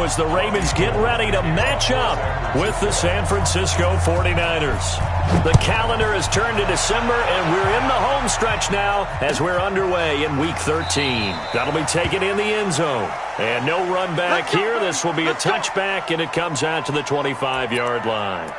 as the Ravens get ready to match up with the San Francisco 49ers. The calendar has turned to December, and we're in the home stretch now as we're underway in Week 13. That'll be taken in the end zone. And no run back here. This will be a touchback, and it comes out to the 25-yard line.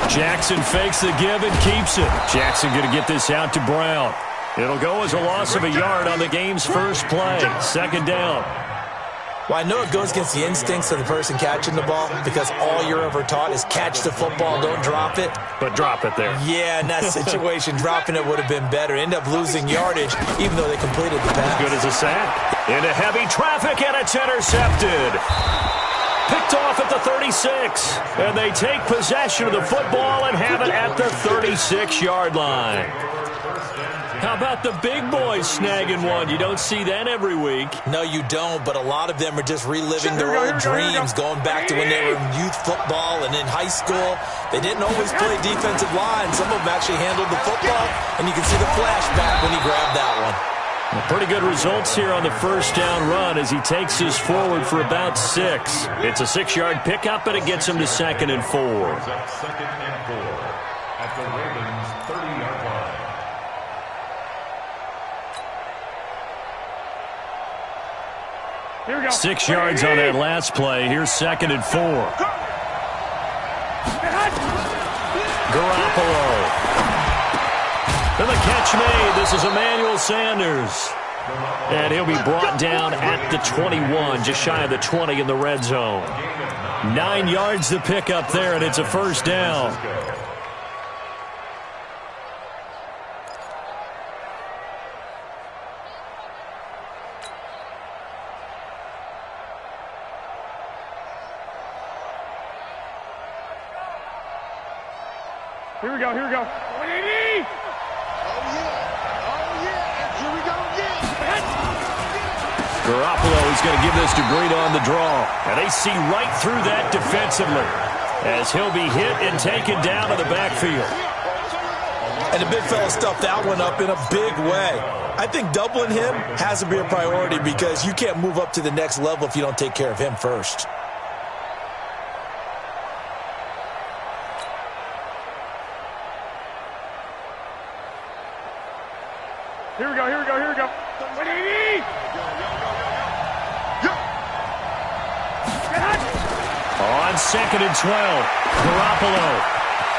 Jackson fakes the give and keeps it. Jackson going to get this out to Brown. It'll go as a loss of a yard on the game's first play. Second down. Well, I know it goes against the instincts of the person catching the ball because all you're ever taught is catch the football, don't drop it. But drop it there. Yeah, in that situation, dropping it would have been better. End up losing yardage even though they completed the pass. Good as a sack. Into heavy traffic, and it's intercepted. Picked off at the 36, and they take possession of the football and have it at the 36-yard line. How about the big boys snagging one? You don't see that every week. No, you don't, but a lot of them are just reliving their old dreams, going back to when they were in youth football and in high school. They didn't always play defensive line. Some of them actually handled the football, and you can see the flashback when he grabbed that one. Pretty good results here on the first down run as he takes us forward for about 6. It's a 6-yard pickup, and it gets him to 2nd and 4. Second and 4 at the Ravens' 30-yard line. Here we go. 6 yards on that last play. Here's 2nd and 4. Garoppolo. And the catch made. This is Emmanuel Sanders. And he'll be brought down at the 21, just shy of the 20 in the red zone. 9 yards to pick up there, and it's a first down. Here we go, here we go. 180! Garoppolo is going to give this to Green on the draw. And they see right through that defensively as he'll be hit and taken down to the backfield. And the big fella stuffed that one up in a big way. I think doubling him has to be a priority because you can't move up to the next level if you don't take care of him first. Here we go, here we go, here we go. 180! On 2nd and 12, Garoppolo.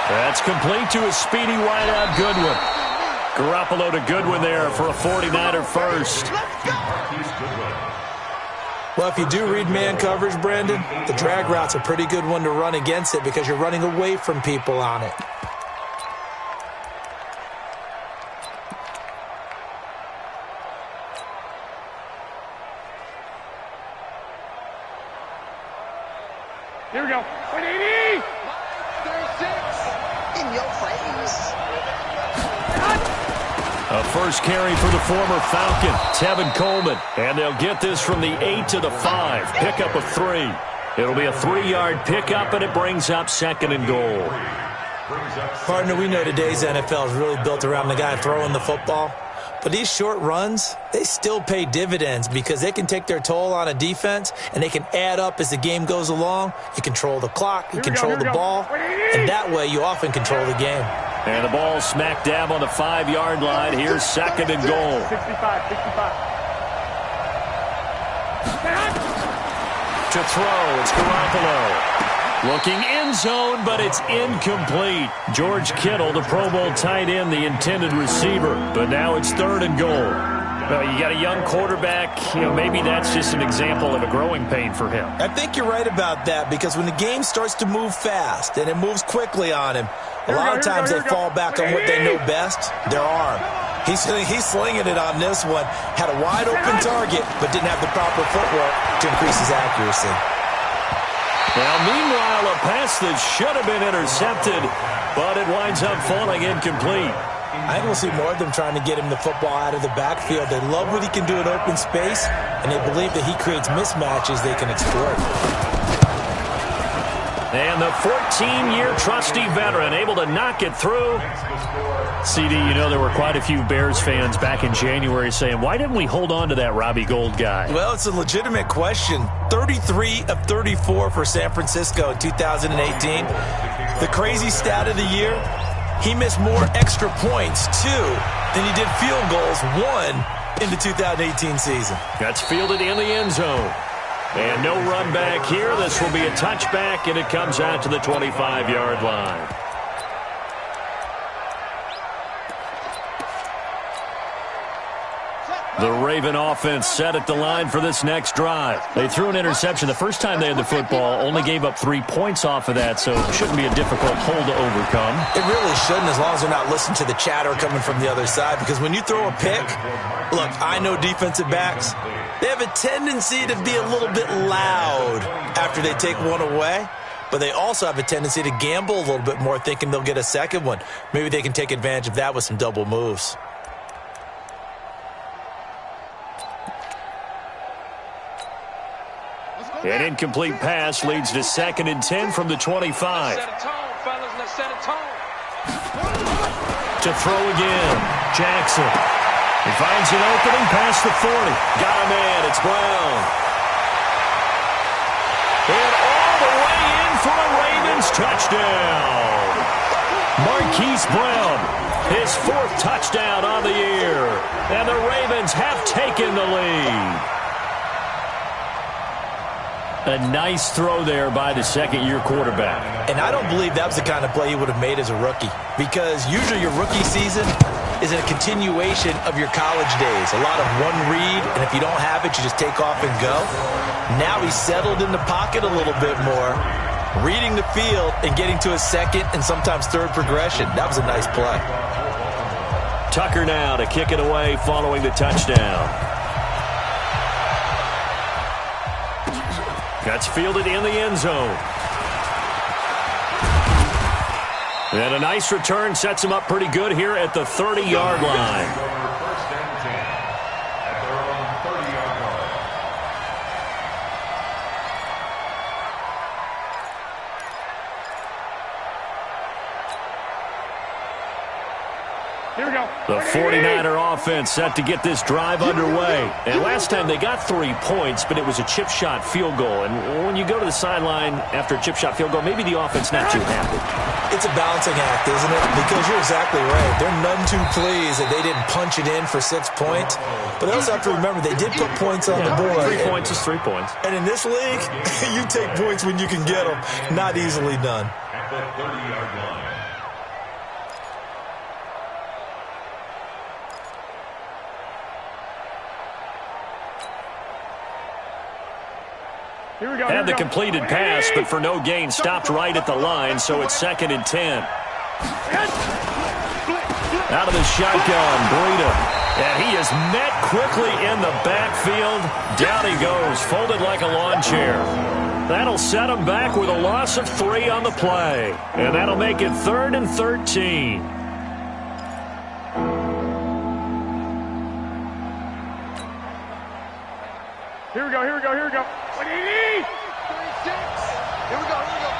That's complete to a speedy wideout Goodwin. Garoppolo to Goodwin there for a 49er first. Well, if you do read man coverage, Brandon, the drag route's a pretty good one to run against it because you're running away from people on it. Here we go. 180! 36 in your face. A first carry for the former Falcon, Tevin Coleman. And they'll get this from the 8 to the 5. Pickup of 3. It'll be a 3-yard pickup, and it brings up 2nd and goal. Partner, we know today's NFL is really built around the guy throwing the football. But these short runs, they still pay dividends because they can take their toll on a defense, and they can add up as the game goes along. You control the clock, you control the ball, and that way you often control the game. And the ball smack dab on the 5-yard line. Here's 2nd and goal. 65. To throw, it's Garoppolo. Looking end zone, but it's incomplete. George Kittle, the Pro Bowl tight end, the intended receiver. But now it's 3rd and goal. You got a young quarterback. Maybe that's just an example of a growing pain for him. I think you're right about that because when the game starts to move fast and it moves quickly on him, a lot of times they fall back on what they know best, their arm. He's slinging it on this one. Had a wide-open target, but didn't have the proper footwork to increase his accuracy. Now, meanwhile, a pass that should have been intercepted, but it winds up falling incomplete. I think we'll see more of them trying to get him the football out of the backfield. They love what he can do in open space, and they believe that he creates mismatches they can exploit. And the 14-year trusty veteran able to knock it through. CD, you know there were quite a few Bears fans back in January saying, why didn't we hold on to that Robbie Gould guy? Well, it's a legitimate question. 33 of 34 for San Francisco in 2018. The crazy stat of the year, he missed more extra points, 2, than he did field goals, 1, in the 2018 season. That's fielded in the end zone. And no run back here. This will be a touchback, and it comes out to the 25-yard line. The Raven offense set at the line for this next drive. They threw an interception the first time they had the football, only gave up 3 points off of that, so it shouldn't be a difficult hole to overcome. It really shouldn't, as long as they're not listening to the chatter coming from the other side, because when you throw a pick, look, I know defensive backs, they have a tendency to be a little bit loud after they take one away, but they also have a tendency to gamble a little bit more, thinking they'll get a second one. Maybe they can take advantage of that with some double moves. An incomplete pass leads to 2nd and 10 from the 25. Set a tone, fellas. Let's set a tone. To throw again, Jackson. He finds an opening past the 40. Got a man. It's Brown. And all the way in for a Ravens touchdown. Marquise Brown, his 4th touchdown on the year. And the Ravens have taken the lead. A nice throw there by the second-year quarterback. And I don't believe that was the kind of play he would have made as a rookie, because usually your rookie season is a continuation of your college days. A lot of one read, and if you don't have it, you just take off and go. Now he's settled in the pocket a little bit more, reading the field and getting to a second and sometimes third progression. That was a nice play. Tucker now to kick it away following the touchdown. That's fielded in the end zone. And a nice return sets him up pretty good here at the 30-yard line. First and 10 at their own 30-yard line. Here we go. The 49er offense set to get this drive underway. And last time they got 3 points, but it was a chip shot field goal. And when you go to the sideline after a chip shot field goal, maybe the offense not too happy. It's a balancing act, isn't it? Because you're exactly right. They're none too pleased that they didn't punch it in for 6 points. But they also have to remember they did put points on the board. 3 points is 3 points. And in this league, you take points when you can get them. Not easily done. At the 30-yard line. Here we go. Had the completed pass, but for no gain, stopped right at the line, so it's 2nd and 10. Out of the shotgun, Breida. And he is met quickly in the backfield. Down he goes, folded like a lawn chair. That'll set him back with a loss of 3 on the play. And that'll make it 3rd and 13. Here we go. Here we go. Here we go. What do you need? 3-6. Here we go. Here we go.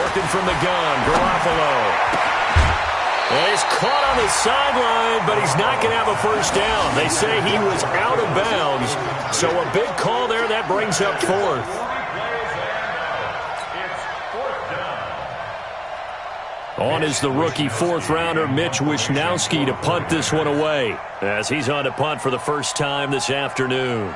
Working from the gun, Garoppolo. And he's caught on the sideline, but he's not going to have a first down. They say he was out of bounds, so a big call there. That brings up 4th. On is the rookie 4th-rounder Mitch Wishnowsky to punt this one away, as he's on to punt for the first time this afternoon.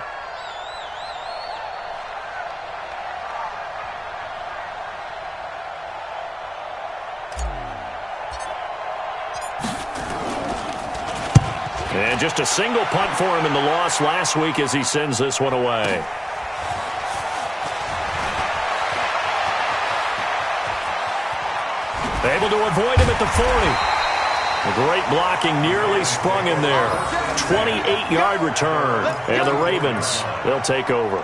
And just a single punt for him in the loss last week as he sends this one away. Able to avoid him at the 40. A great blocking nearly sprung him there. 28-yard return. And the Ravens, they'll take over.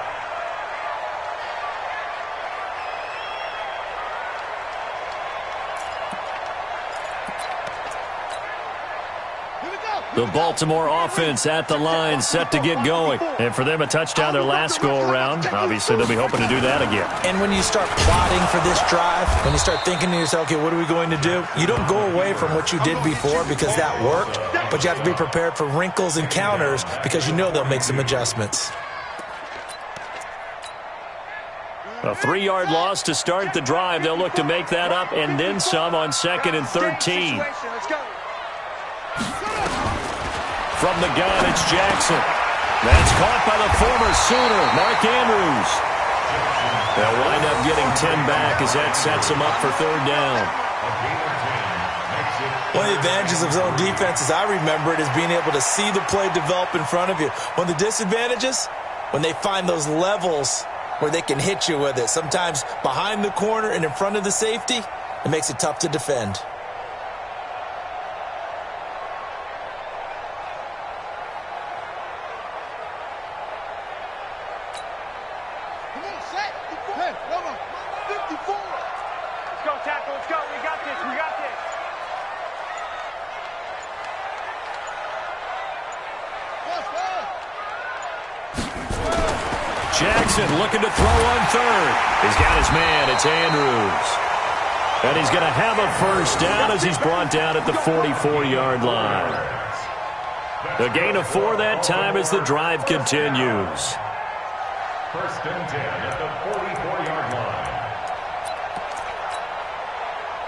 The Baltimore offense at the line, set to get going. And for them, a touchdown their last go-around. Obviously, they'll be hoping to do that again. And when you start plotting for this drive, when you start thinking to yourself, okay, what are we going to do? You don't go away from what you did before because that worked, but you have to be prepared for wrinkles and counters because you know they'll make some adjustments. A 3-yard loss to start the drive. They'll look to make that up and then some on 2nd and 13. From the gun, it's Jackson. That's caught by the former Sooner, Mark Andrews. They'll wind up getting 10 back as that sets them up for 3rd down. One of the advantages of zone defense, as I remember it, is being able to see the play develop in front of you. One of the disadvantages, when they find those levels where they can hit you with it. Sometimes behind the corner and in front of the safety, it makes it tough to defend. Jackson looking to throw on 3rd. He's got his man. It's Andrews. And he's going to have a 1st down as he's brought down at the 44-yard line. A gain of 4 that time as the drive continues. 1st and 10 at the 44-yard line.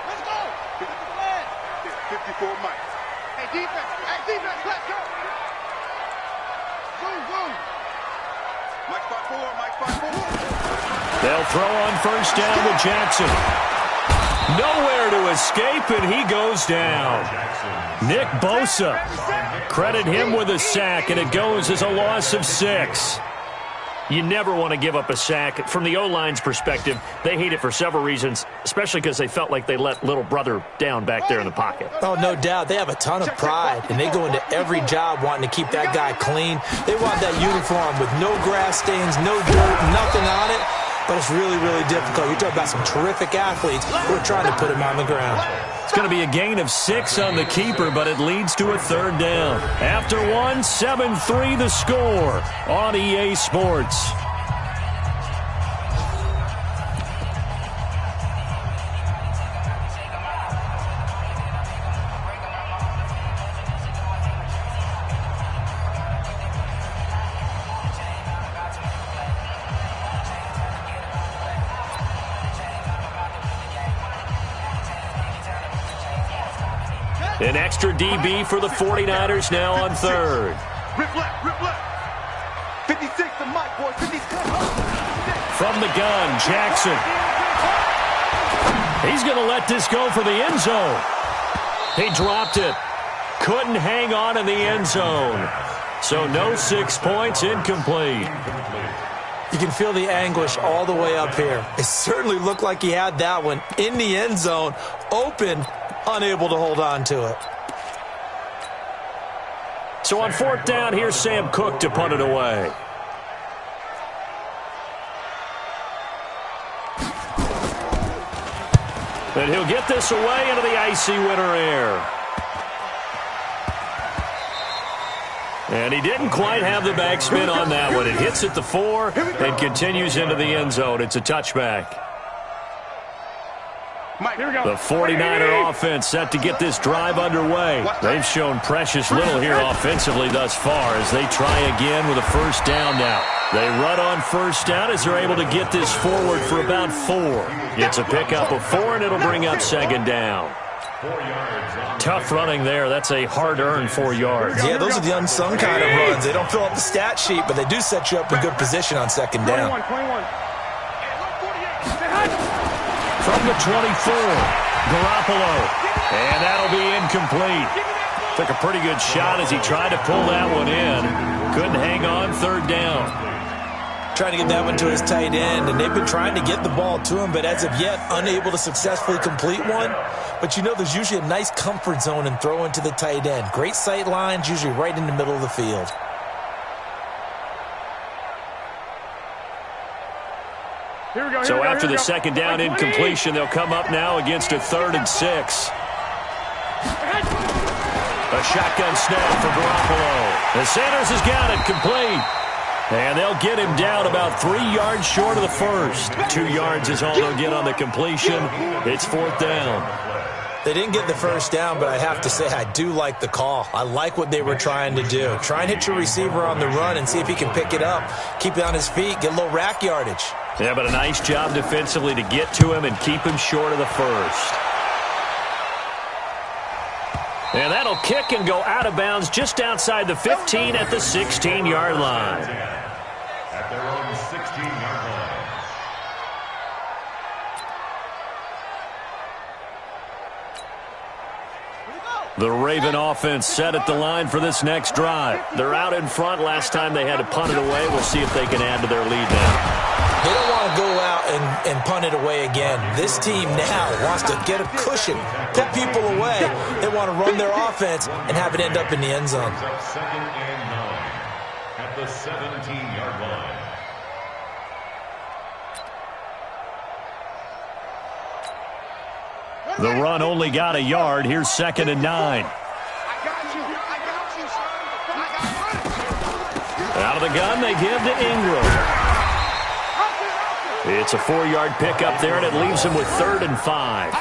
Let's go. 54 Mike. Hey, defense, let's go. Zoom. Mike 5-4. They'll throw on 1st down to Jackson. Nowhere to escape, and he goes down. Nick Bosa. Credit him with a sack, and it goes as a loss of 6. You never want to give up a sack. From the O-line's perspective, they hate it for several reasons, especially because they felt like they let little brother down back there in the pocket. Oh, no doubt. They have a ton of pride, and they go into every job wanting to keep that guy clean. They want that uniform with no grass stains, no dirt, nothing on it. But it's really, really difficult. You're talking about some terrific athletes who are trying to put him on the ground. It's going to be a gain of 6 on the keeper, but it leads to a 3rd down. After 1, 7-3 the score on EA Sports. An extra DB for the 49ers now on 3rd. Rip left. 56 to Mike, boys. 56. From the gun, Jackson. He's going to let this go for the end zone. He dropped it. Couldn't hang on in the end zone. So no 6 points, incomplete. You can feel the anguish all the way up here. It certainly looked like he had that one in the end zone, open, unable to hold on to it. So on 4th down, here's Sam Cook to punt it away. And he'll get this away into the icy winter air. And he didn't quite have the backspin on that one. It hits at the 4 and continues into the end zone. It's a touchback. The 49er offense set to get this drive underway. They've shown precious little here offensively thus far as they try again with a 1st down now. They run on 1st down as they're able to get this forward for about 4. It's a pickup of 4, and it'll bring up 2nd down. Tough running there. That's a hard-earned 4 yards. Yeah, those are the unsung kind of runs. They don't fill up the stat sheet, but they do set you up in good position on 2nd down. 21. From the 24, Garoppolo. And that'll be incomplete. Took a pretty good shot as he tried to pull that one in. Couldn't hang on, 3rd down. Trying to get that one to his tight end, and they've been trying to get the ball to him, but as of yet, unable to successfully complete one. But you know there's usually a nice comfort zone in throwing to the tight end. Great sight lines, usually right in the middle of the field. So after the 2nd down incompletion, they'll come up now against a 3rd and 6. A shotgun snap for Garoppolo. And Sanders has got it complete. And they'll get him down about 3 yards short of the first. 2 yards is all they'll get on the completion. It's 4th down. They didn't get the first down, but I have to say I do like the call. I like what they were trying to do. Try and hit your receiver on the run and see if he can pick it up. Keep it on his feet, get a little rack yardage. Yeah, but a nice job defensively to get to him and keep him short of the first. And that'll kick and go out of bounds just outside the 15 at the 16-yard line. At their own 16-yard line. The Raven offense set at the line for this next drive. They're out in front. Last time they had to punt it away. We'll see if they can add to their lead now. They don't want to go out and punt it away again. This team now wants to get a cushion, put people away. They want to run their offense and have it end up in the end zone. 2nd and 9 at the 17-yard line. The run only got a yard. Here's 2nd and 9. Out of the gun, they give to Ingram. It's a 4-yard pickup there, and it leaves him with 3rd and 5.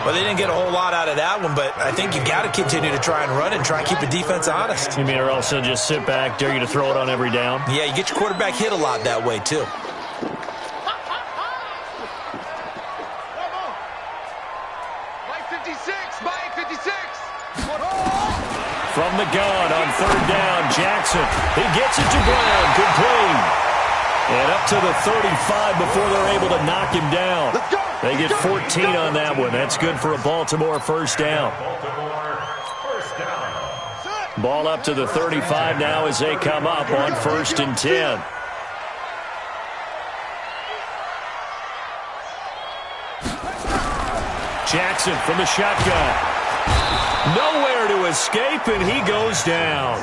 Well, they didn't get a whole lot out of that one, but I think you got to continue to try and run and try and keep the defense honest. You mean or else they'll just sit back, dare you to throw it on every down? Yeah, you get your quarterback hit a lot that way, too. From the gun on 3rd down, Jackson. He gets it to Brown, complete. And up to the 35 before they're able to knock him down. They get 14 on that one. That's good for a Baltimore first down. Ball up to the 35 now as they come up on 1st and 10. Jackson from the shotgun. Nowhere to escape, and he goes down.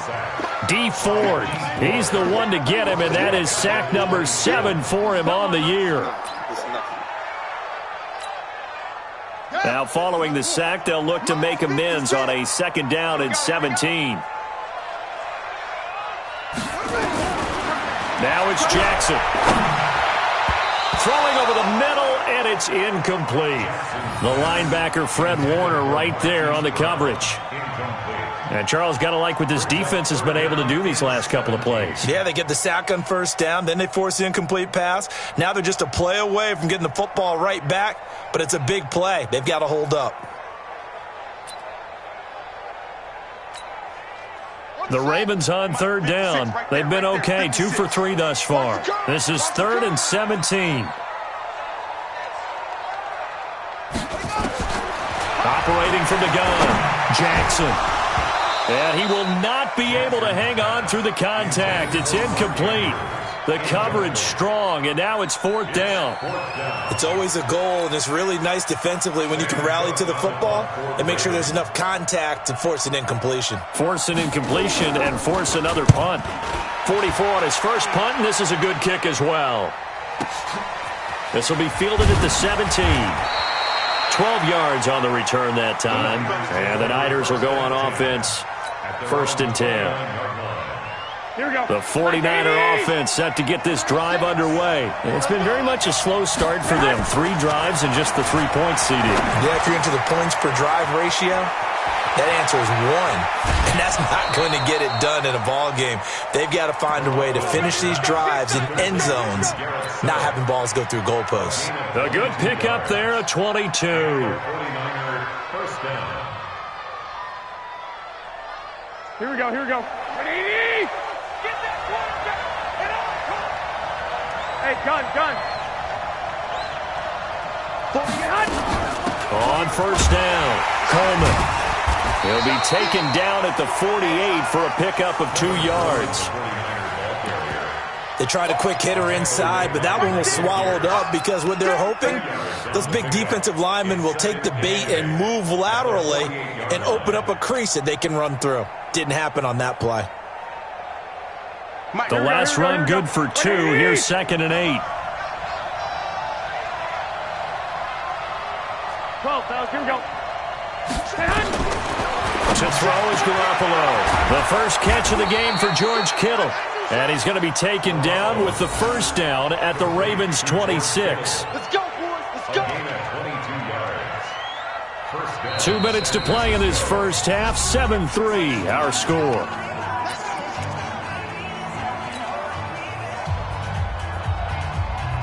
D. Ford, he's the one to get him, and that is sack number 7 for him on the year. Now, following the sack, they'll look to make amends on a 2nd down and 17. Now it's Jackson. Throwing over the middle, and it's incomplete. The linebacker, Fred Warner, right there on the coverage. And Charles, got to like what this defense has been able to do these last couple of plays. Yeah, they get the sack on 1st down, then they force the incomplete pass. Now they're just a play away from getting the football right back, but it's a big play. They've got to hold up. The Ravens on 3rd down. They've been okay, 2 for 3 thus far. This is 3rd and 17. Operating from the gun, Jackson. And he will not be able to hang on through the contact. It's incomplete. The coverage strong, and now it's 4th down. It's always a goal, and it's really nice defensively when you can rally to the football and make sure there's enough contact to force an incompletion. Force an incompletion and force another punt. 44 on his first punt, and this is a good kick as well. This will be fielded at the 17. 12 yards on the return that time. And the Niners will go on offense. 1st and 10. Here we go. The 49er offense set to get this drive underway. It's been very much a slow start for them. 3 drives and just the 3 points, CD. Yeah, if you're into the points per drive ratio, that answer is 1. And that's not going to get it done in a ball game. They've got to find a way to finish these drives in end zones, not having balls go through goalposts. A good pickup there, a 22. 49er first down. Here we go. Here we go. Get that quarterback. Hey, gun. On 1st down, Coleman. He'll be taken down at the 48 for a pickup of 2 yards. They tried a quick hitter inside, but that one was swallowed up because what they're hoping, those big defensive linemen will take the bait and move laterally and open up a crease that they can run through. Didn't happen on that play. The last run good for 2. Here's 2nd and 8. 12, fellas. Here we go. To throw is Garoppolo. The first catch of the game for George Kittle. And he's going to be taken down with the first down at the Ravens' 26. Let's go, boys. Let's go. 2 minutes to play in this first half. 7-3, our score.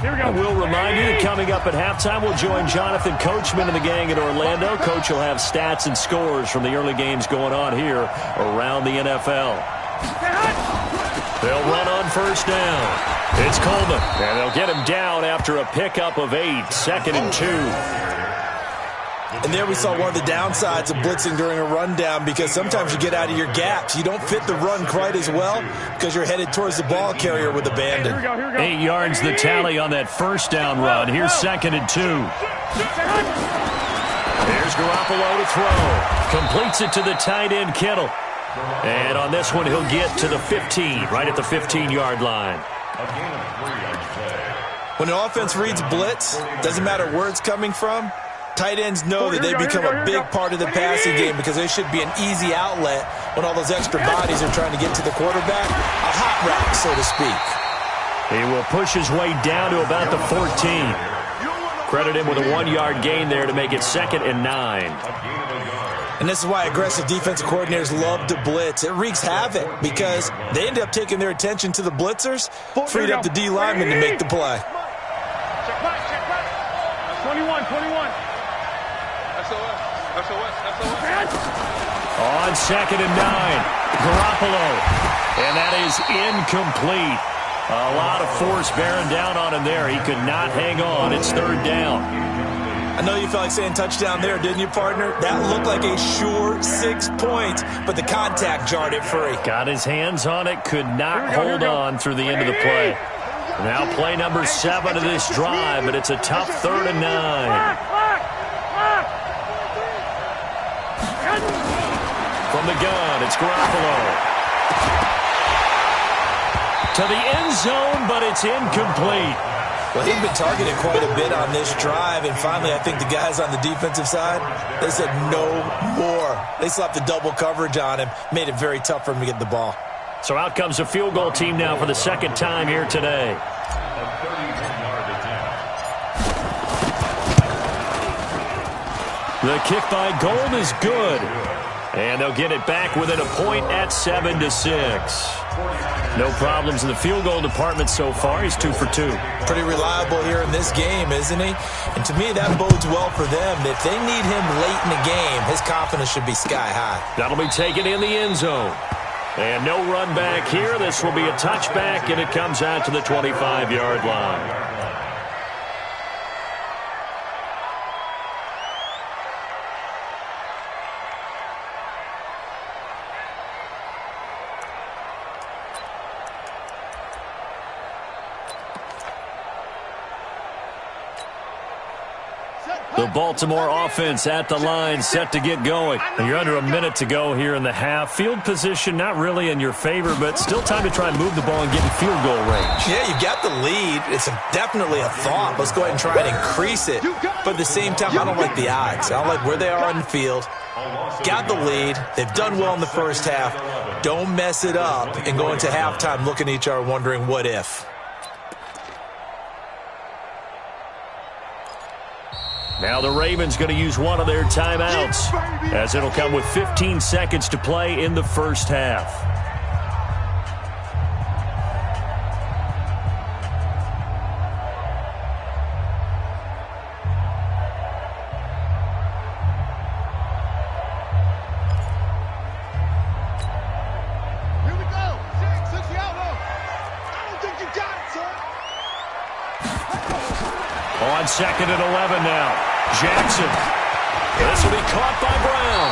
And we'll remind you that coming up at halftime, we'll join Jonathan Coachman and the gang in Orlando. Coach will have stats and scores from the early games going on here around the NFL. They'll run on first down. It's Coleman, and they'll get him down after a pickup of 8, 2nd and 2. And there we saw one of the downsides of blitzing during a rundown, because sometimes you get out of your gaps. You don't fit the run quite as well because you're headed towards the ball carrier with abandon. 8 yards the tally on that first down run. Here's 2nd and 2. There's Garoppolo to throw. Completes it to the tight end, Kittle. And on this one, he'll get to the 15, right at the 15-yard line. When an offense reads blitz, doesn't matter where it's coming from, tight ends know that they become a big part of the passing game because they should be an easy outlet when all those extra bodies are trying to get to the quarterback. A hot route, so to speak. He will push his way down to about the 14. Credit him with a 1-yard gain there to make it 2nd and 9. And this is why aggressive defensive coordinators love to blitz. It wreaks havoc because they end up taking their attention to the blitzers, freed up the D lineman to make the play. Check back. 21. SOS. On 2nd and 9, Garoppolo. And that is incomplete. A lot of force bearing down on him there. He could not hang on. It's 3rd down. I know you felt like saying touchdown there, didn't you, partner? That looked like a sure 6 points, but the contact jarred it free. Got his hands on it, could not hold on through the end of the play. Now play number 7 of this drive, but it's a tough 3rd and 9. From the gun, it's Garoppolo. To the end zone, but it's incomplete. Well, he'd been targeted quite a bit on this drive, and finally I think the guys on the defensive side, they said no more. They slapped the double coverage on him, made it very tough for him to get the ball. So out comes the field goal team now for the 2nd time here today. The kick by Gold is good. And they'll get it back within a point at 7-6. No problems in the field goal department so far. He's 2 for 2. Pretty reliable here in this game, isn't he? And to me, that bodes well for them. If they need him late in the game, his confidence should be sky high. That'll be taken in the end zone. And no run back here. This will be a touchback, and it comes out to the 25-yard line. The Baltimore offense at the line, set to get going. And you're under a minute to go here in the half. Field position not really in your favor, but still time to try and move the ball and get in field goal range. Yeah, you got the lead. It's definitely a thought. Let's go ahead and try and increase it. But at the same time, I don't like the odds. I don't like where they are on the field. Got the lead. They've done well in the first half. Don't mess it up and go into halftime looking at each other wondering what if. Now the Ravens going to use one of their timeouts, as it'll come with 15 seconds to play in the first half. Here we go. 6 the outlaw. I don't think you got it, son. On 2nd and 11 now. Jackson. This will be caught by Brown.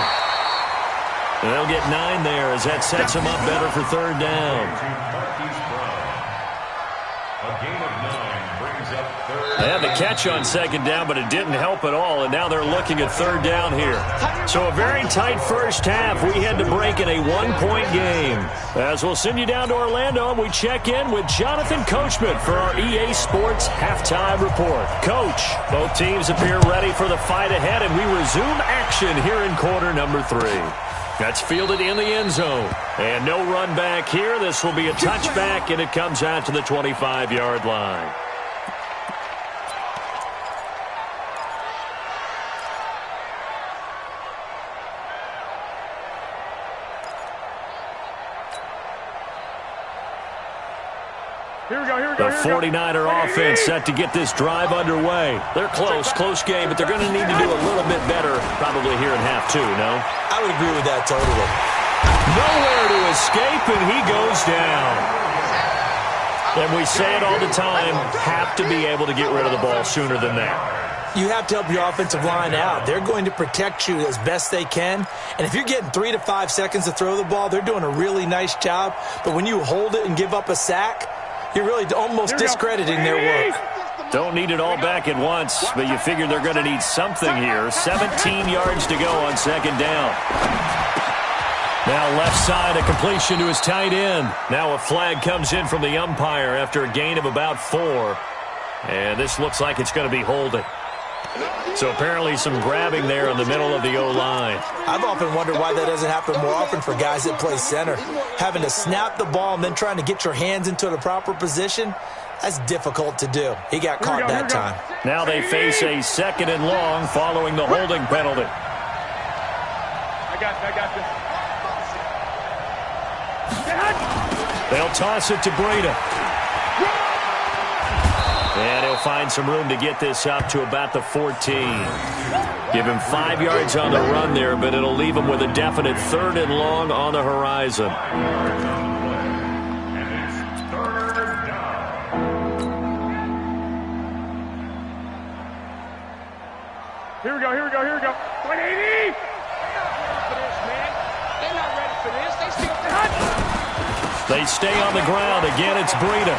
They'll get 9 there as that sets him up better for 3rd down. They had the catch on 2nd down, but it didn't help at all, and now they're looking at 3rd down here. So a very tight first half. We had to break in a 1-point game. As we'll send you down to Orlando, and we check in with Jonathan Coachman for our EA Sports Halftime Report. Coach, both teams appear ready for the fight ahead, and we resume action here in quarter number 3. That's fielded in the end zone. And no run back here. This will be a touchback, and it comes out to the 25-yard line. The 49er offense set to get this drive underway. They're close game, but they're going to need to do a little bit better probably here in half two, no? I would agree with that totally. Nowhere to escape, and he goes down. And we say it all the time, have to be able to get rid of the ball sooner than that. You have to help your offensive line out. They're going to protect you as best they can. And if you're getting 3 to 5 seconds to throw the ball, they're doing a really nice job. But when you hold it and give up a sack, you're really almost discrediting their work. Don't need it all back at once, but you figure they're going to need something here. 17 yards to go on second down. Now left side, a completion to his tight end. Now a flag comes in from the umpire after a gain of about 4. And this looks like it's going to be holding. So apparently some grabbing there in the middle of the O-line. I've often wondered why that doesn't happen more often for guys that play center. Having to snap the ball and then trying to get your hands into the proper position, that's difficult to do. He got caught that time. Now they face a 2nd and long following the holding penalty. I got this. They'll toss it to Breida. And he'll find some room to get this up to about the 14. Give him 5 yards on the run there, but it'll leave him with a definite 3rd and long on the horizon. And it's 3rd down. Here we go. 180! They're not ready for this. They stay on the ground. Again, it's Breida.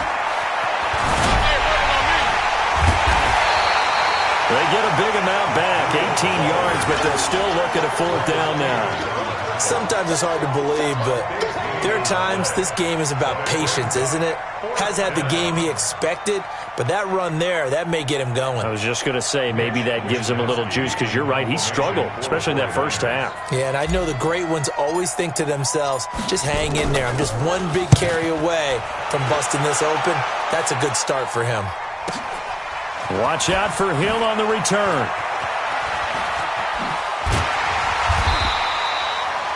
They get a big amount back, 18 yards, but they'll still look at a 4th down now. Sometimes it's hard to believe, but there are times this game is about patience, isn't it? Has had the game he expected, but that run there, that may get him going. I was just going to say, maybe that gives him a little juice, because you're right, he struggled, especially in that first half. Yeah, and I know the great ones always think to themselves, just hang in there. I'm just one big carry away from busting this open. That's a good start for him. Watch out for Hill on the return.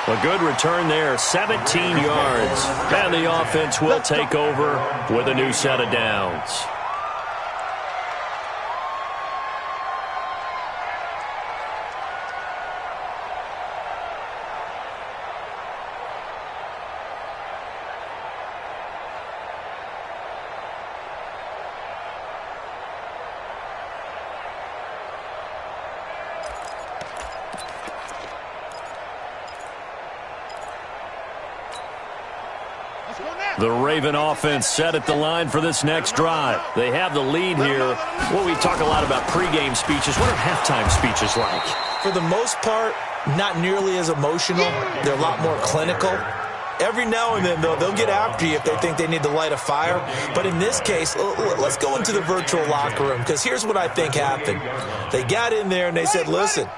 A good return there, 17 yards. And the offense will take over with a new set of downs. The Raven offense set at the line for this next drive. They have the lead here. Well, we talk a lot about pregame speeches. What are halftime speeches like? For the most part, not nearly as emotional. They're a lot more clinical. Every now and then, though, they'll get after you if they think they need to light a fire. But in this case, let's go into the virtual locker room, because here's what I think happened. They got in there and they said, listen,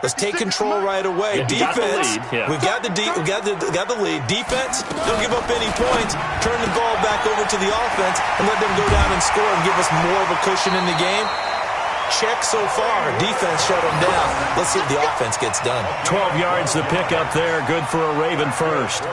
let's take control right away. Defense, we've got the lead. Defense, don't give up any points. Turn the ball back over to the offense and let them go down and score and give us more of a cushion in the game. Check so far. Defense shut them down. Let's see if the offense gets done. 12 yards to pick up there. Good for a Raven first.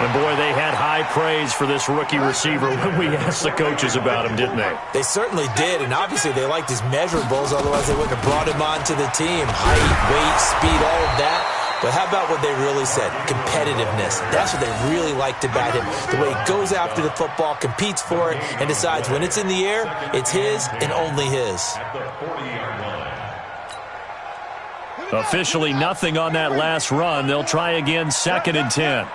And, boy, they had high praise for this rookie receiver when we asked the coaches about him, didn't they? They certainly did, and obviously they liked his measurables. Otherwise, they wouldn't have brought him onto the team. Height, weight, speed, all of that. But how about what they really said? Competitiveness. That's what they really liked about him. The way he goes after the football, competes for it, and decides when it's in the air, it's his and only his. Officially nothing on that last run. They'll try again, 2nd and 10.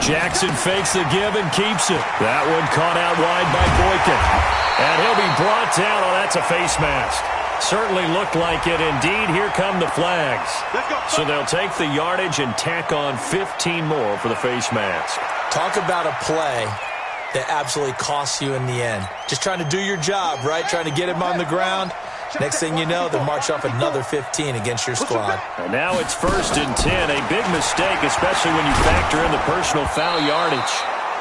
Jackson fakes the give and keeps it. That one caught out wide by Boykin. And he'll be brought down. Oh, that's a face mask. Certainly looked like it. Indeed, here come the flags. So they'll take the yardage and tack on 15 more for the face mask. Talk about a play that absolutely costs you in the end. Just trying to do your job, right? Trying to get him on the ground. Next thing you know, they'll march off another 15 against your squad. And now it's 1st and 10. A big mistake, especially when you factor in the personal foul yardage.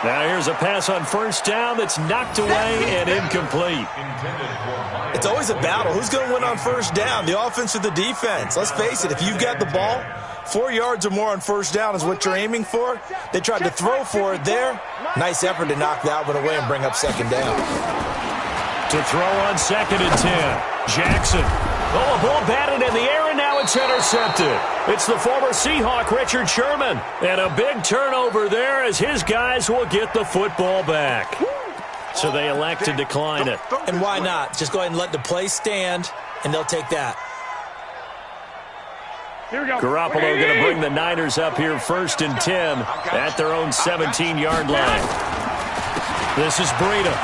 Now here's a pass on 1st down that's knocked away and incomplete. It's always a battle. Who's going to win on 1st down, the offense or the defense? Let's face it, if you've got the ball, 4 yards or more on 1st down is what you're aiming for. They tried to throw for it there. Nice effort to knock that one away and bring up 2nd down. To throw on 2nd and 10. Jackson. Oh, a ball batted in the air, and now it's intercepted. It's the former Seahawk, Richard Sherman. And a big turnover there as his guys will get the football back. So they elect to decline it. And why not? Just go ahead and let the play stand, and they'll take that. Here we go. Garoppolo going to bring the Niners up here 1st and 10 at their own 17-yard line. This is Breida.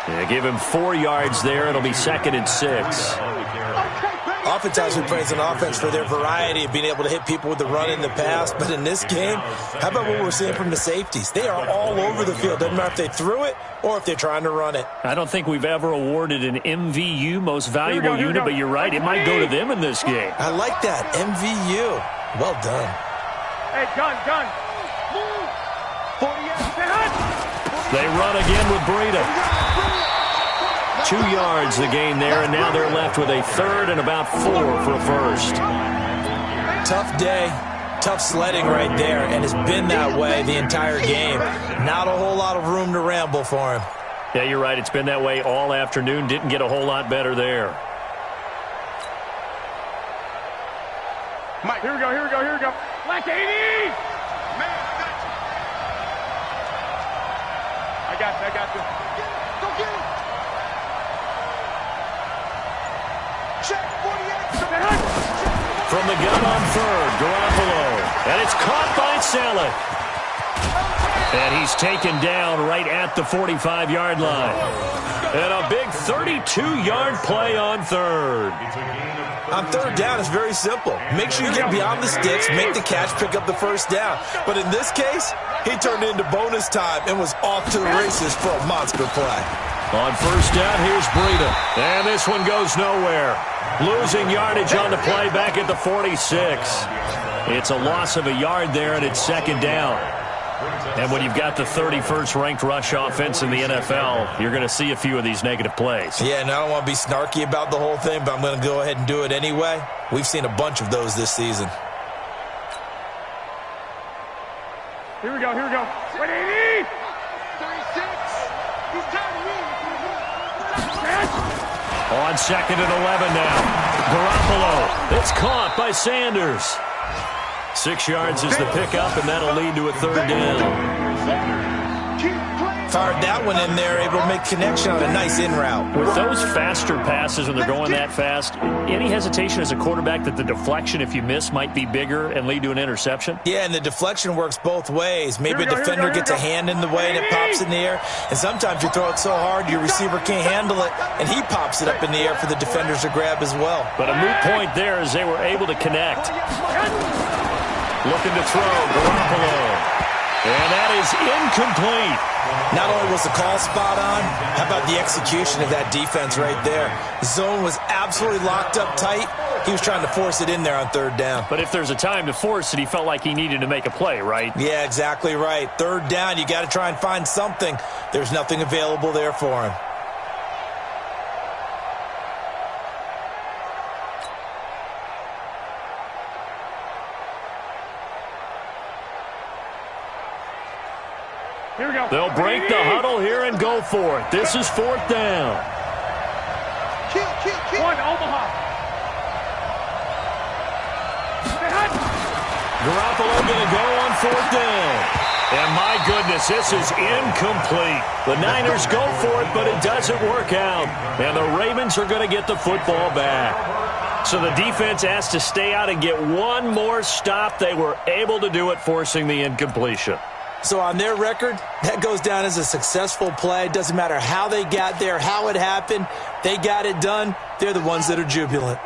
Yeah, give him 4 yards there. It'll be 2nd and 6. Oftentimes we praise an offense for their variety of being able to hit people with the run in the past. But in this game, how about what we're seeing from the safeties? They are all over the field. Doesn't matter if they threw it or if they're trying to run it. I don't think we've ever awarded an MVU, most valuable unit, but you're right. It might go to them in this game. I like that. MVU. Well done. Hey, gun. 40. They run again with Breida. 2 yards the gain there, and now they're left with a 3rd and about 4 for 1st. Tough day, tough sledding right there, and it's been that way the entire game. Not a whole lot of room to ramble for him. Yeah, you're right. It's been that way all afternoon. Didn't get a whole lot better there. Mike, here we go. Black 80! Man, I got you. Go get him! From the gun on 3rd, Garoppolo. And it's caught by Saleh. And he's taken down right at the 45-yard line. And a big 32-yard play on 3rd. On 3rd down, it's very simple. Make sure you get beyond the sticks, make the catch, pick up the 1st down. But in this case, he turned it into bonus time and was off to the races for a monster play. On 1st down, here's Breida. And this one goes nowhere. Losing yardage on the play back at the 46. It's a loss of a yard there, and it's 2nd down. And when you've got the 31st ranked rush offense in the NFL, you're going to see a few of these negative plays. Yeah, and I don't want to be snarky about the whole thing, but I'm going to go ahead and do it anyway. We've seen a bunch of those this season. Here we go. 180! 36! He's down here! On 2nd and 11 now. Garoppolo. It's caught by Sanders. 6 yards is the pickup, and that'll lead to a 3rd down. Fired that one in there, able to make connection on a nice in route. With those faster passes, when they're going that fast, any hesitation as a quarterback that the deflection, if you miss, might be bigger and lead to an interception? Yeah, and the deflection works both ways. Maybe a defender gets a hand in the way and it pops in the air, and sometimes you throw it so hard your receiver can't handle it, and he pops it up in the air for the defenders to grab as well. But a moot point there as they were able to connect. Looking to throw, Garoppolo. And that is incomplete. Not only was the call spot on, how about the execution of that defense right there? The zone was absolutely locked up tight. He was trying to force it in there on 3rd down. But if there's a time to force it, he felt like he needed to make a play, right? Yeah, exactly right. 3rd down, you got to try and find something. There's nothing available there for him. Here we go. They'll break the huddle here and go for it. This is 4th down. Kill. One, Omaha. Garoppolo going to go on 4th down. And my goodness, this is incomplete. The Niners go for it, but it doesn't work out. And the Ravens are going to get the football back. So the defense has to stay out and get one more stop. They were able to do it, forcing the incompletion. So on their record, that goes down as a successful play. Doesn't matter how they got there, how it happened. They got it done. They're the ones that are jubilant.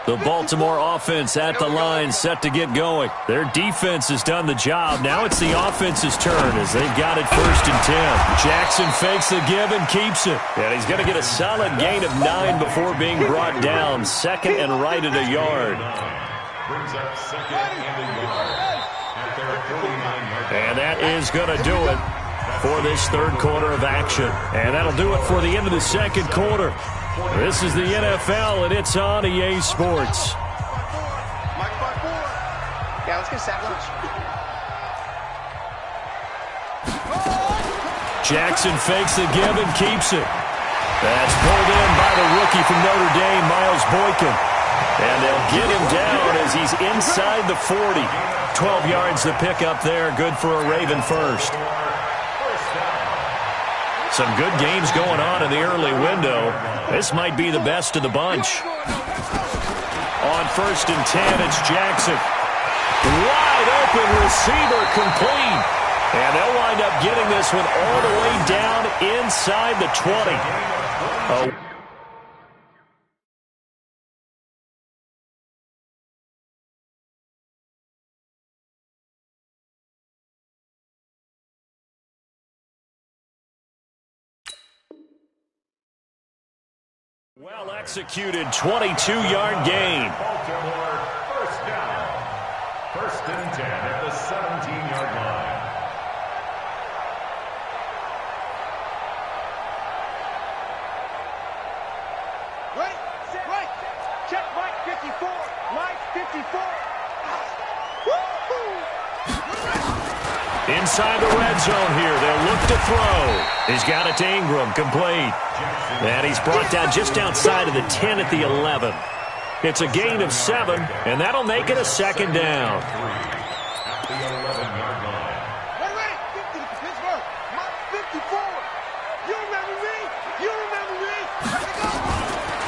The Baltimore offense at the line, set to get going. Their defense has done the job. Now it's the offense's turn as they've got it 1st and 10. Jackson fakes the give and keeps it. And he's going to get a solid gain of 9 before being brought down. 2nd and right at a yard. Brings up 2nd and a yard at their 49-yard line. And that is going to do it for this 3rd quarter of action. And that'll do it for the end of the 2nd quarter. This is the NFL, and it's on EA Sports. Yeah, let's get a sandwich. Jackson fakes the give and keeps it. That's pulled in by the rookie from Notre Dame, Miles Boykin. And they'll get him down as he's inside the 40. 12 yards to pick up there. Good for a Raven first. Some good games going on in the early window. This might be the best of the bunch. On 1st and 10, it's Jackson. Wide open receiver complete. And they'll wind up getting this one all the way down inside the 20. Well executed 22-yard gain. Baltimore, 1st down. 1st and 10 at the 17-yard line. Right. Check Mike 54. Mike 54. Inside the red zone here. They'll look to throw. He's got it to Ingram. Complete. And he's brought down just outside of the 10 at the 11. It's a gain of 7, and that'll make it a 2nd down. At the 11-yard line. Wait. Pittsburgh. Mike 54. You remember me?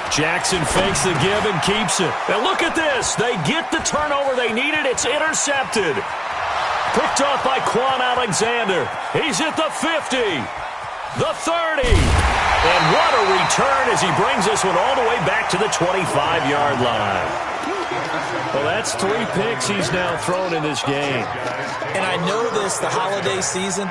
Jackson fakes the give and keeps it. And look at this. They get the turnover they needed. It's intercepted. Picked off by Quan Alexander. He's at the 50. The 30. And what a return as he brings this one all the way back to the 25-yard line. Well, that's 3 picks he's now thrown in this game. And I know this, the holiday season,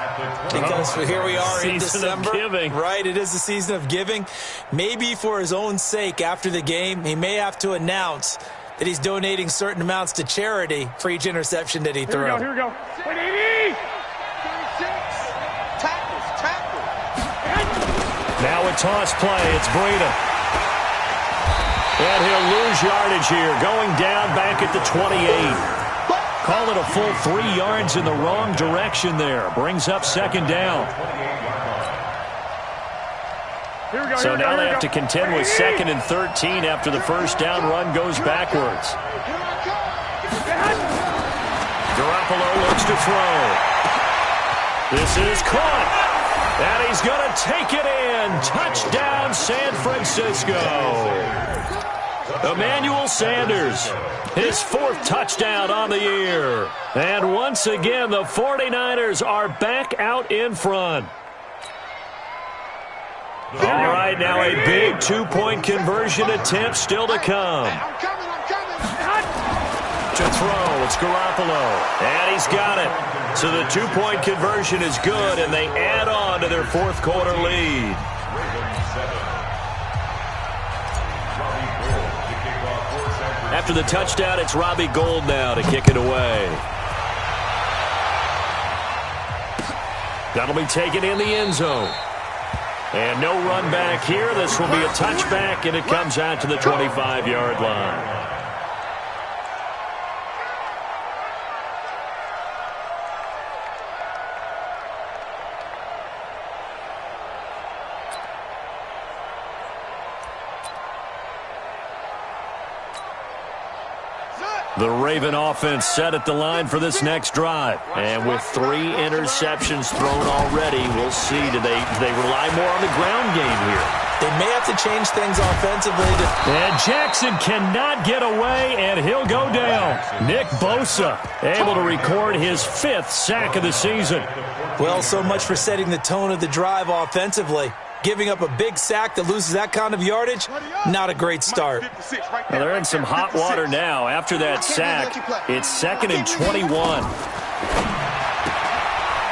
because here we are in December. Season of giving. Right, it is the season of giving. Maybe for his own sake after the game, he may have to announce that he's donating certain amounts to charity for each interception that he threw. Here we go. 180! 36. Tackle. Now a toss play. It's Breida. And he'll lose yardage here, going down back at the 28. Call it a full 3 yards in the wrong direction there. Brings up 2nd down. So now they have to contend with 2nd and 13 after the 1st down run goes backwards. Garoppolo looks to throw. This is caught. And he's going to take it in. Touchdown, San Francisco. Emmanuel Sanders, his 4th touchdown on the year. And once again, the 49ers are back out in front. All right, now a big 2-point conversion attempt still to come. I'm coming. To throw, it's Garoppolo. And he's got it. So the 2-point conversion is good, and they add on to their 4th quarter lead. After the touchdown, it's Robbie Gould now to kick it away. That'll be taken in the end zone. And no run back here. This will be a touchback, and it comes out to the 25-yard line. The Raven offense set at the line for this next drive. And with 3 interceptions thrown already, we'll see. Do they rely more on the ground game here? They may have to change things offensively. And Jackson cannot get away, and he'll go down. Nick Bosa able to record his 5th sack of the season. Well, so much for setting the tone of the drive offensively. Giving up a big sack that loses that kind of yardage, not a great start. Well, they're in some hot water now. After that sack, it's 2nd and 21.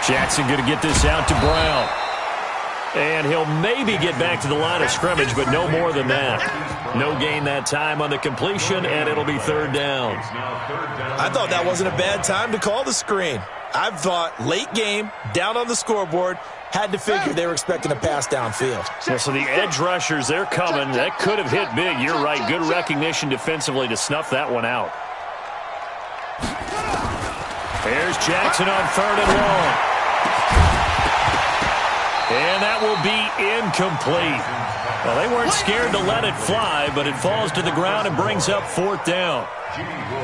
Jackson going to get this out to Brown. And he'll maybe get back to the line of scrimmage, but no more than that. No gain that time on the completion, and it'll be 3rd down. I thought that wasn't a bad time to call the screen. I thought late game, down on the scoreboard, had to figure they were expecting a pass downfield. Yeah, so the edge rushers, they're coming. That could have hit big. You're right. Good recognition defensively to snuff that one out. There's Jackson on 3rd and long. And that will be incomplete. Well, they weren't scared to let it fly, but it falls to the ground and brings up 4th down.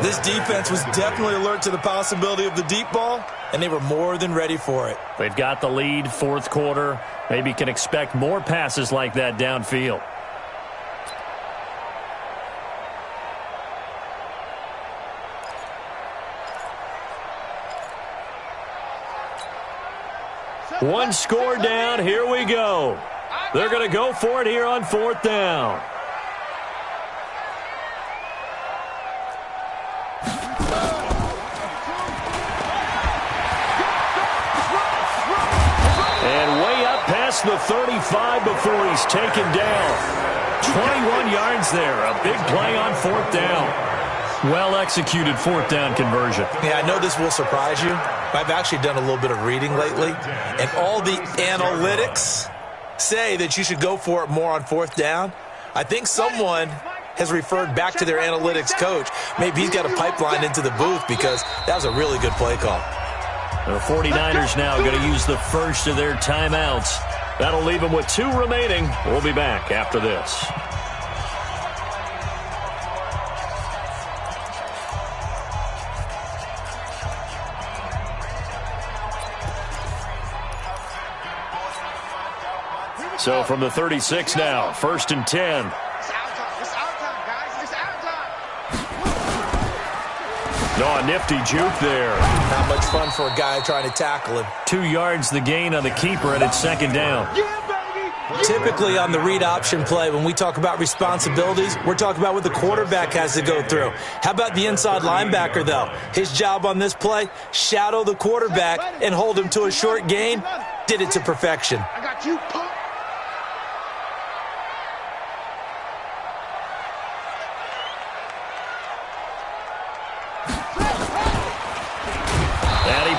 This defense was definitely alert to the possibility of the deep ball, and they were more than ready for it. They've got the lead, 4th quarter. Maybe can expect more passes like that downfield. One score down. Here we go. They're going to go for it here on 4th down. And way up past the 35 before he's taken down. 21 yards there. A big play on 4th down. Well-executed 4th down conversion. Yeah, I know this will surprise you. I've actually done a little bit of reading lately, and all the analytics say that you should go for it more on 4th down. I think someone has referred back to their analytics coach. Maybe he's got a pipeline into the booth because that was a really good play call. The 49ers now going to use the first of their timeouts. That'll leave them with 2 remaining. We'll be back after this. So from the 36 now, 1st and 10. It's our time. It's our time, guys. It's our time. No, a nifty juke there. Not much fun for a guy trying to tackle him. 2 yards the gain on the keeper, and it's 2nd down. Typically on the read option play, when we talk about responsibilities, we're talking about what the quarterback has to go through. How about the inside linebacker, though? His job on this play, shadow the quarterback and hold him to a short gain. Did it to perfection. I got you, punk.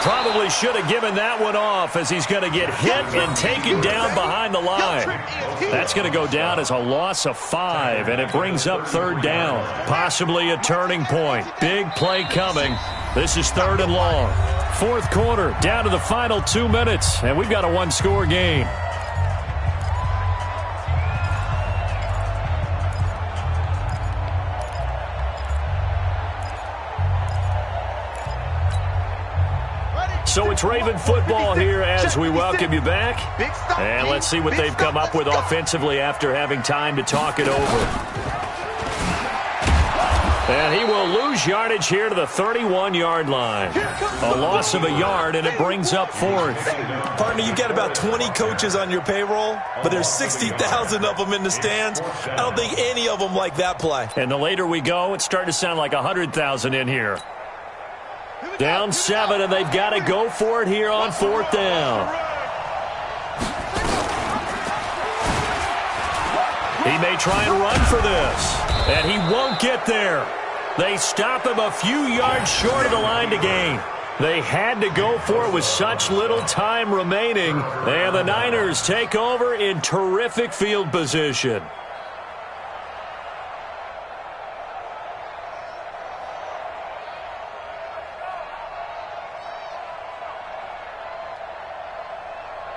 Probably should have given that one off as he's going to get hit and taken down behind the line. That's going to go down as a loss of 5, and it brings up 3rd down. Possibly a turning point. Big play coming. This is 3rd and long. 4th quarter, down to the final 2 minutes, and we've got a 1-score game. So it's Raven football here as we welcome you back. And let's see what they've come up with offensively after having time to talk it over. And he will lose yardage here to the 31-yard line. A loss of a yard, and it brings up 4th. Partner, you've got about 20 coaches on your payroll, but there's 60,000 of them in the stands. I don't think any of them like that play. And the later we go, it's starting to sound like 100,000 in here. Down 7, and they've got to go for it here on 4th down. He may try and run for this, and he won't get there. They stop him a few yards short of the line to gain. They had to go for it with such little time remaining, and the Niners take over in terrific field position.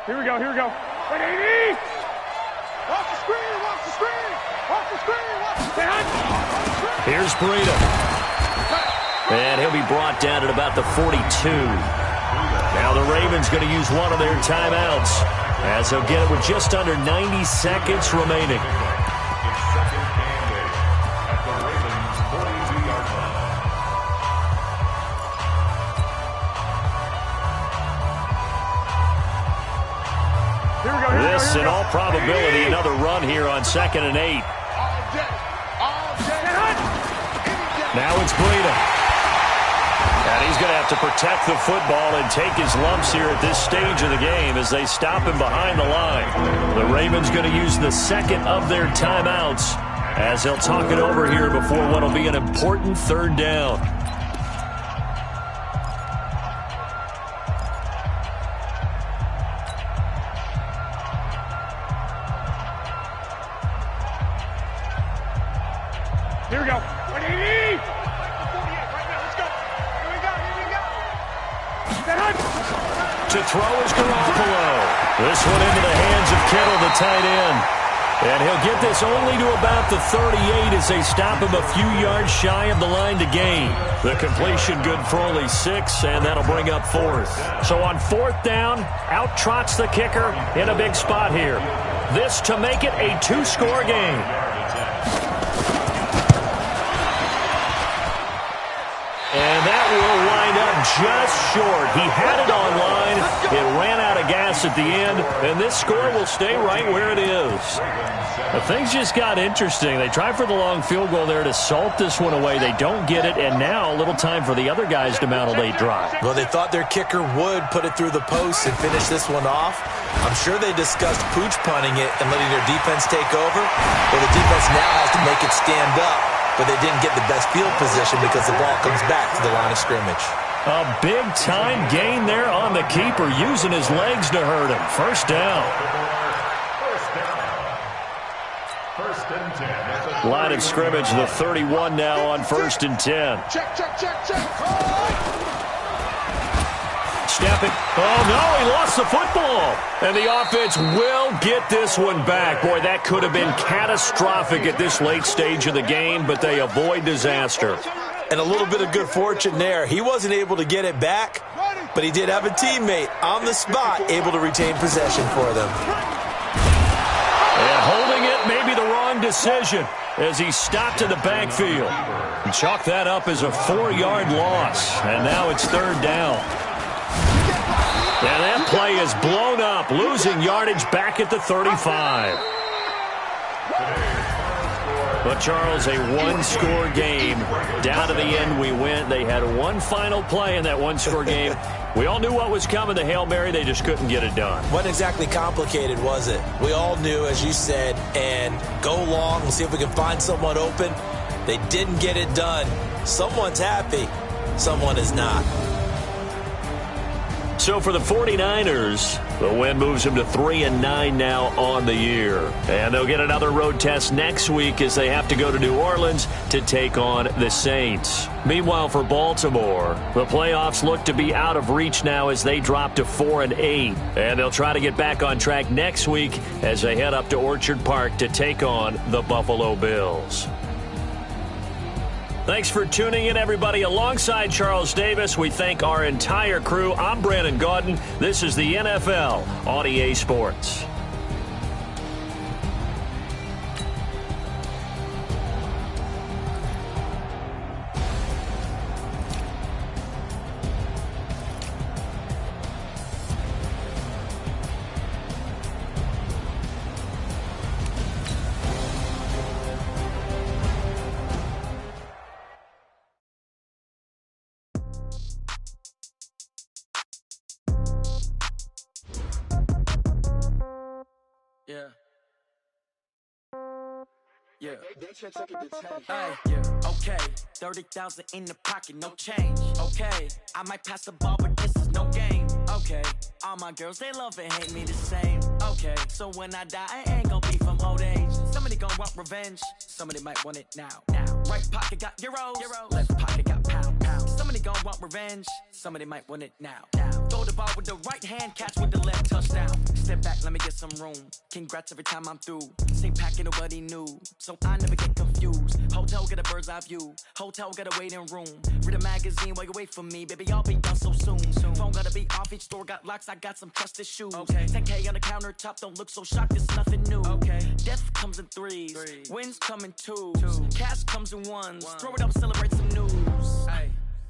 Here we go, here we go. Ready? Watch the screen, watch the screen. Watch the screen, watch the screen. Here's Breida. And he'll be brought down at about the 42. Now the Ravens going to use one of their timeouts as they'll get it with just under 90 seconds remaining. this, in all probability, another run here on 2nd and 8. Now it's Breida. And he's going to have to protect the football and take his lumps here at this stage of the game as they stop him behind the line. The Ravens going to use the second of their timeouts as they'll talk it over here before what will be an important 3rd down. Here we go. To throw is Garoppolo. This one into the hands of Kittle, the tight end. And he'll get this only to about the 38 as they stop him a few yards shy of the line to gain. The completion good for only 6, and that'll bring up 4th. So on 4th down, out trots the kicker in a big spot here. This to make it a 2-score game. And that will wind up just short. He had it on line. It ran out of gas at the end, and this score will stay right where it is. But things just got interesting. They tried for the long field goal there to salt this one away. They don't get it, and now a little time for the other guys to mount a late drive. Well, they thought their kicker would put it through the post and finish this one off. I'm sure they discussed pooch punting it and letting their defense take over. Well, the defense now has to make it stand up, but they didn't get the best field position because the ball comes back to the line of scrimmage. A big-time gain there on the keeper, using his legs to hurt him. 1st down. First and 10. Line of scrimmage, the 31 now on 1st and 10. Check. Stepping. Oh, no, he lost the football. And the offense will get this one back. Boy, that could have been catastrophic at this late stage of the game, but they avoid disaster. And a little bit of good fortune there. He wasn't able to get it back, but he did have a teammate on the spot able to retain possession for them. And holding it may be the wrong decision as he stopped in the backfield. And chalk that up as a 4-yard loss. And now it's 3rd down. And that play is blown up, losing yardage back at the 35. But, Charles, a 1-score game. Down to the end we went. They had one final play in that 1-score game. We all knew what was coming, the Hail Mary. They just couldn't get it done. Wasn't exactly complicated, was it? We all knew, as you said, and go long and see if we can find someone open. They didn't get it done. Someone's happy. Someone is not. So for the 49ers, the win moves them to 3-9 now on the year. And they'll get another road test next week as they have to go to New Orleans to take on the Saints. Meanwhile, for Baltimore, the playoffs look to be out of reach now as they drop to 4-8. And they'll try to get back on track next week as they head up to Orchard Park to take on the Buffalo Bills. Thanks for tuning in, everybody. Alongside Charles Davis, we thank our entire crew. I'm Brandon Gaudin. This is the NFL on EA Sports. Okay, 30,000 in the pocket, no change. Okay, I might pass the ball, but this is no game. Okay, all my girls, they love and hate me the same. Okay, so when I die, I ain't gonna be from old age. Somebody gonna want revenge, somebody might want it now. Right pocket got euros, left pocket got pounds. Somebody gonna want revenge, somebody might want it now. Throw the ball with the right hand, catch with the left, touchdown. Step back, let me get some room. Congrats every time I'm through. Stay packing, nobody knew, so I never get confused. Hotel get a bird's eye view, hotel got a waiting room. Read a magazine while you wait for me, baby, I'll be done so soon. Phone gotta be off, each store got locks, I got some trusted shoes. 10K on the countertop, don't look so shocked, it's nothing new. Death comes in threes, wins come in twos. Cash comes in ones, throw it up, celebrate some news.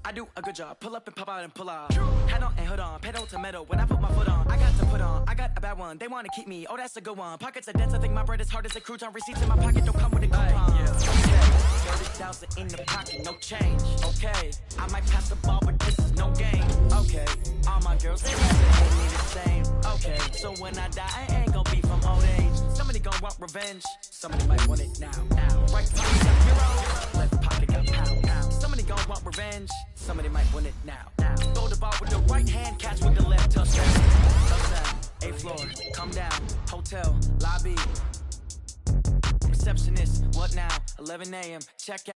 I do a good job. Pull up and pop out and pull off. Head on and hood on, pedal to metal. When I put my foot on, I got to put on. I got a bad one. They want to keep me. Oh, that's a good one. Pockets are dense. I think my bread is hard as a crouton. Receipts in my pocket don't come with a coupon. Okay. 30,000 in the pocket, no change. Okay, I might pass the ball, but this is no game. Okay, all my girls they love it, hate me the same. Okay, so when I die, I ain't gonna be from old age. Somebody gonna want revenge. Somebody might want it now. Right pocket got zero, left pocket got pound. Somebody gonna want revenge. Somebody might want it now. Throw the ball with the right hand, catch with the left. Touchdown, touchdown. 8th floor, come down. Hotel, lobby. Receptionist, what now? 11 a.m. Check out.